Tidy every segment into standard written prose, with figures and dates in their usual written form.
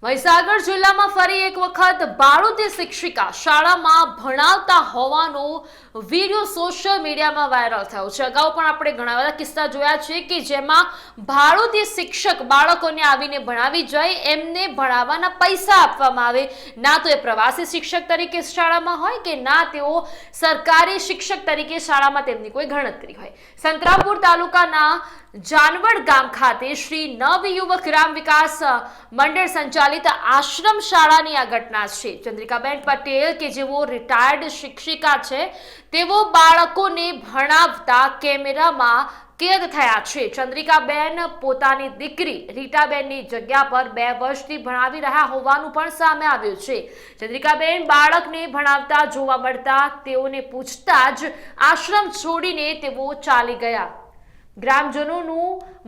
મહીસાગર જિલ્લામાં ફરી એક વખત બાળોતી શિક્ષિકા શાળામાં ભણાવતા હોવાનો વિડીયો સોશિયલ મીડિયામાં વાયરલ થયો છે। અગાઉ પણ આપણે ઘણા બધા કિસ્સા જોયા છે કે જેમાં બાળોતી શિક્ષક બાળકોને આવીને ભણાવી જાય, એમને ભણાવવાના પૈસા આપવામાં આવે, ના તો એ પ્રવાસી શિક્ષક તરીકે શાળામાં હોય કે ના તેઓ સરકારી શિક્ષક તરીકે શાળામાં તેમની કોઈ ગણતરી હોય। સંતરામપુર તાલુકાના जानवड़ गाम खाते श्री नवयुवक ग्राम विकास मंडल संचालित आश्रम शाळानी आ घटना छे। चंद्रिकाबेन पटेल के जेवो रिटायर्ड शिक्षिका छे तेवो बाळकोने भणावता केमेरामां कैद थया छे। चंद्रिकाबेन पोतानी दीकरी રીટાબેનની જગ્યા પર 2 વર્ષથી ભણાવી રહ્યા હોવાનું પણ સામે આવ્યું છે। ચંદ્રિકાબેન બાળકને ભણાવતા જોવા મળતા તેઓને પૂછતા જ આશ્રમ છોડીને તેઓ ચાલી ગયા। ग्रामजनों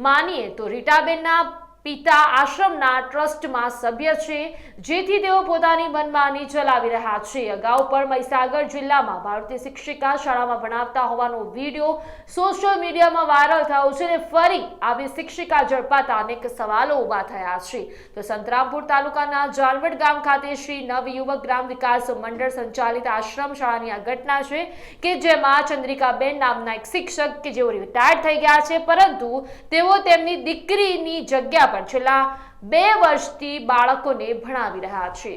मानीए तो રીટાબેનના पिता आश्रमना ट्रस्टमां सभ्य छे, जेथी तेओ पोतानी मनमानी चलावी रह्या छे। अगाऊ पण महीसागर जिल्लामां बाळोती शिक्षिका शाळामां भणावता होवानो विडियो सोशल मीडियामां वायरल थयो छे ने फरी आवी शिक्षिका झड़पाता अनेक सवालो उभा थया छे। तो संतरामपुर तालुकाना जानवड़ गाम खाते श्री नवयुवक ग्राम विकास मंडल संचालित आश्रम शाळानी आ घटना छे के जेमां चंद्रिकाबेन नामना एक शिक्षक के जेओ रिटायर्ड थई गया छे, परंतु तेओ तेमनी दीकरीनी जग्या छेल्ला 2 વર્ષથી બાળકોને ભણાવી રહ્યા છે।